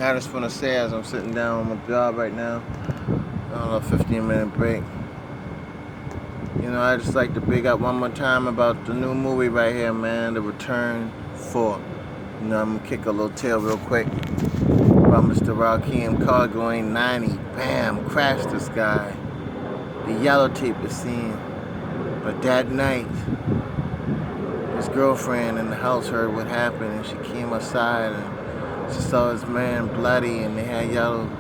I just want to say, as I'm sitting down on my job right now, on a 15-minute break, I just like to big up one more time about the new movie right here, man, The Return 4. I'm going to kick a little tail real quick about Mr. Rakeem Carr going 90. Bam, crashed this guy. The yellow tape is seen. But that night, his girlfriend in the house heard what happened, and she came outside and she saw his man bloody, and they had yellow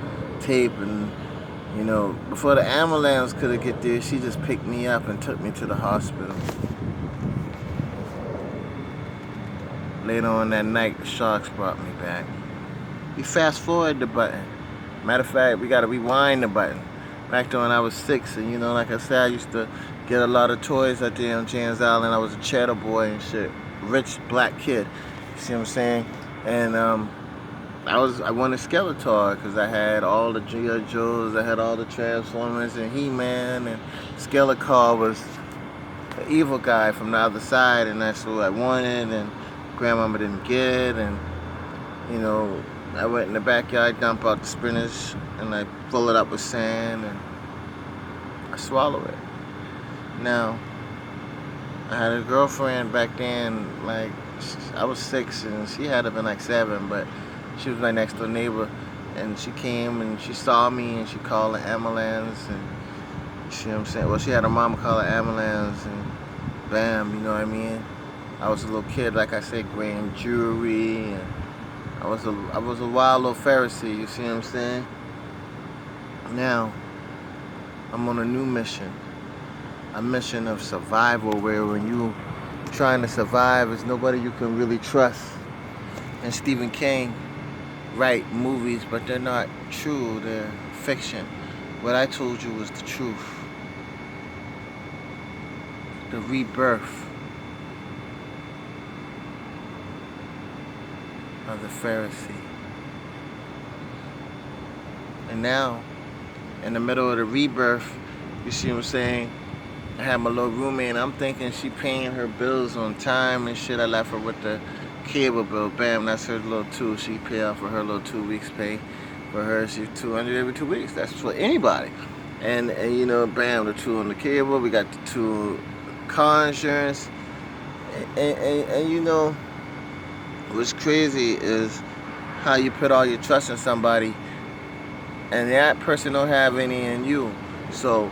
tape. And before the ambulance could get there, she just picked me up and took me to the hospital. Later on that night, the Sharks brought me back. We fast forward the button. Matter of fact, we gotta rewind the button. Back to when I was 6, and like I said, I used to get a lot of toys out there on James Island. I was a cheddar boy and shit. Rich black kid. You see what I'm saying? And I wanted Skeletor because I had all the G.I. Joes, I had all the Transformers and He-Man, and Skeletor was the evil guy from the other side, and that's what I wanted, and grandmama didn't get, and I went in the backyard, dump out the spinach, and I fill it up with sand, and I swallow it. Now, I had a girlfriend back then, like, I was 6, and she had to been like 7, but she was my next door neighbor, and she came, and she saw me, and she called the ambulance, and you see what I'm saying? Well, she had her mama call the ambulance, and bam, you know what I mean? I was a little kid, like I said, wearing jewelry, and I was a wild little Pharisee, you see what I'm saying? Now, I'm on a new mission. A mission of survival, where when you trying to survive, there's nobody you can really trust. And Stephen King write movies, but they're not true, they're fiction. What I told you was the truth. The rebirth of the Pharisee. And now, in the middle of the rebirth, you see what I'm saying? I had my little roommate, and I'm thinking she paying her bills on time and shit. I left her with the cable bill. Bam, that's her little 2. She pay out for her little 2 weeks pay. For her, she's $200 every 2 weeks. That's for anybody. And bam, the 2 on the cable. We got the 2 car insurance. And what's crazy is how you put all your trust in somebody, and that person don't have any in you. So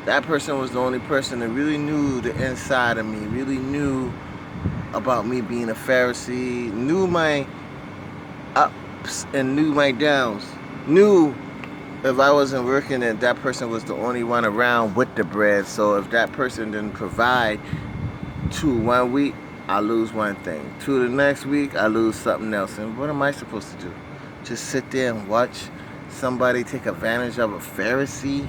that person was the only person that really knew the inside of me, really knew about me being a Pharisee, knew my ups and knew my downs, knew if I wasn't working that person was the only one around with the bread. So if that person didn't provide 2 1 week, I lose one thing. 2 the next week, I lose something else. And what am I supposed to do? Just sit there and watch somebody take advantage of a Pharisee?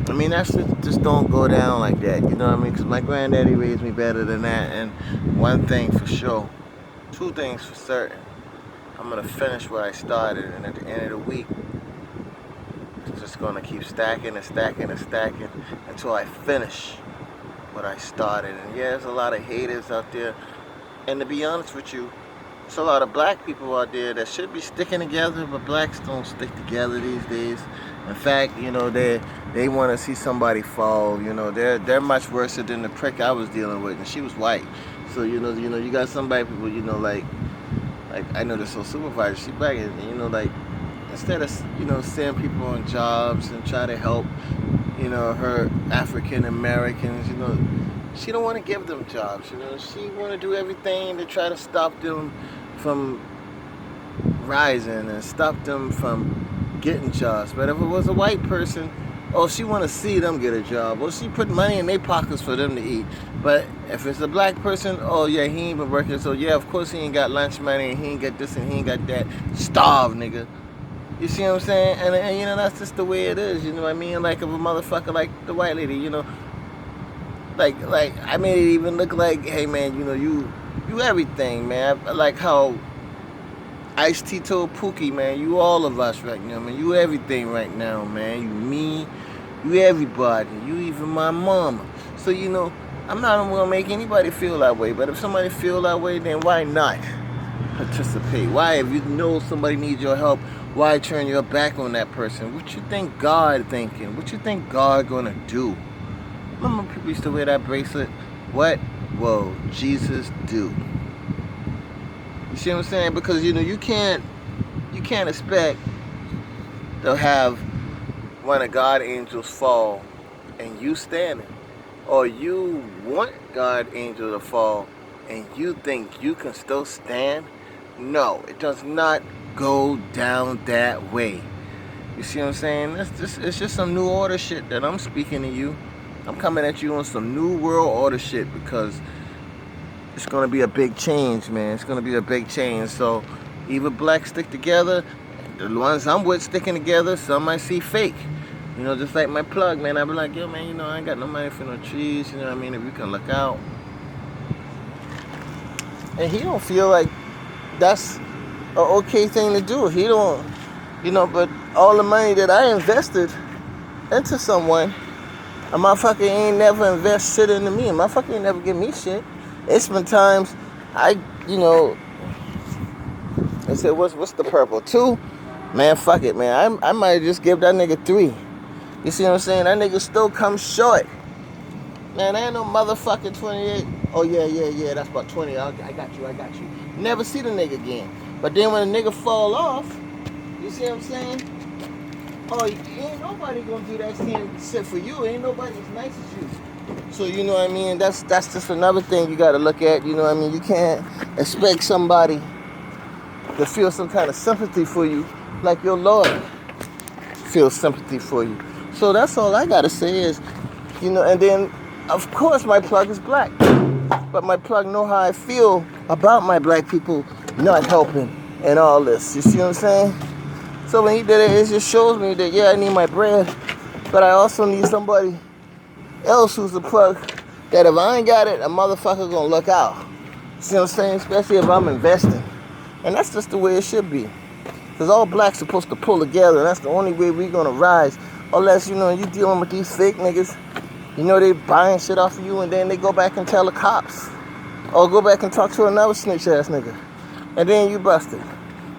I mean, that shit just don't go down like that, you know what I mean? Because my granddaddy raised me better than that. And one thing for sure, 2 things for certain, I'm going to finish what I started. And at the end of the week, it's just going to keep stacking and stacking and stacking until I finish what I started. And yeah, there's a lot of haters out there. And to be honest with you, there's a lot of black people out there that should be sticking together, but blacks don't stick together these days. In fact, they want to see somebody fall. They're much worse than the prick I was dealing with, and she was white. So you got some white people, like I know this whole supervisor, she black, and like instead of sending people on jobs and try to help her African Americans, she don't want to give them jobs. She want to do everything to try to stop them from rising and stop them from getting jobs. But if it was a white person, she want to see them get a job. She put money in their pockets for them to eat. But if it's a black person, he ain't been working, so yeah, of course he ain't got lunch money, and he ain't got this and he ain't got that. Starve, nigga. You see what I'm saying? And that's just the way it is, you know what I mean? Like, if a motherfucker like the white lady, like I made it even look like, hey man, you everything, man. I like how Ice-T told Pookie, man, you all of us right now, man. You everything right now, man. You me, you everybody. You even my mama. So, I'm not going to make anybody feel that way. But if somebody feel that way, then why not participate? Why, if somebody needs your help, Why turn your back on that person? What you think God thinking? What you think God gonna do? Remember people used to wear that bracelet? What will Jesus do? You see what I'm saying? Because you can't expect to have one of God angels fall and you standing. Or you want God angel to fall and you think you can still stand. No, it does not go down that way. You see what I'm saying? It's just some new order shit that I'm speaking to you. I'm coming at you on some new world order shit because it's going to be a big change, man. It's going to be a big change. So either blacks stick together, the ones I'm with sticking together, some might see fake. Just like my plug, man. I be like, yo, man, I ain't got no money for no trees. You know what I mean? If you can look out. And he don't feel like that's an okay thing to do. He don't, but all the money that I invested into someone, a motherfucker ain't never invest shit into me. A motherfucker ain't never give me shit. It's been times I said, what's the purple? 2? Man, fuck it, man. I might just give that nigga 3. You see what I'm saying? That nigga still comes short. Man, ain't no motherfucking 28. Oh, yeah, that's about 20. I got you. Never see the nigga again. But then when a nigga fall off, you see what I'm saying? Oh, ain't nobody gonna do that same shit for you. Ain't nobody as nice as you. So, you know what I mean? That's just another thing you gotta look at. You know what I mean? You can't expect somebody to feel some kind of sympathy for you like your Lord feels sympathy for you. So that's all I gotta say is, and then of course my plug is black. But my plug know how I feel about my black people not helping and all this. You see what I'm saying? So when he did it just shows me that, yeah, I need my bread, but I also need somebody else who's the plug that if I ain't got it, a motherfucker gonna look out. See what I'm saying? Especially if I'm investing. And that's just the way it should be. Because all blacks supposed to pull together, and that's the only way we're gonna rise. Unless, you dealing with these fake niggas. They buying shit off of you and then they go back and tell the cops. Or go back and talk to another snitch ass nigga. And then you busted.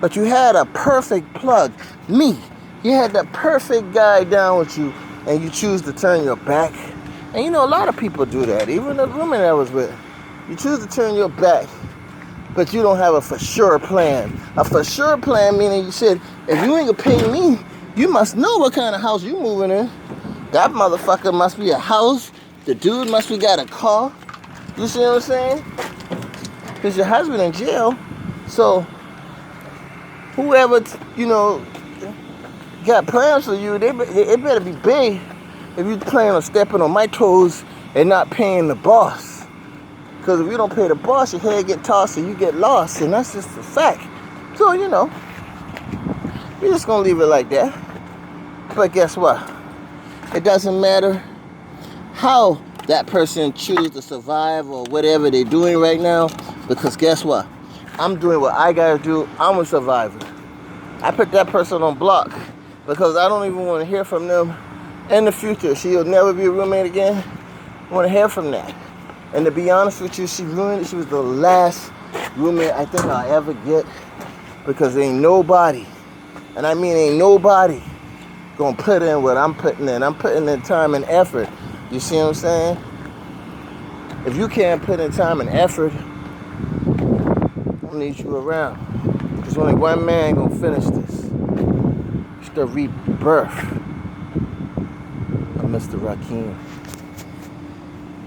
But you had a perfect plug. Me. You had the perfect guy down with you and you choose to turn your back. And a lot of people do that. Even the women I was with. You choose to turn your back. But you don't have a for sure plan. A for sure plan meaning you said, if you ain't gonna pay me, you must know what kind of house you moving in. That motherfucker must be a house. The dude must be got a car. You see what I'm saying? Because your husband in jail. So, whoever, got plans for you, it better be big if you plan on stepping on my toes and not paying the boss. Because if you don't pay the boss, your head get tossed and you get lost. And that's just a fact. So, you're just going to leave it like that. But guess what? It doesn't matter how that person chooses to survive or whatever they're doing right now. Because guess what? I'm doing what I got to do. I'm a survivor. I put that person on block because I don't even want to hear from them in the future. She'll never be a roommate again. I want to hear from that. And to be honest with you, she ruined it. She was the last roommate I think I'll ever get because ain't nobody, and I mean ain't nobody, gonna put in what I'm putting in. I'm putting in time and effort. You see what I'm saying? If you can't put in time and effort, I don't need you around. There's only one man gonna finish this. It's the rebirth of Mr. Rakim.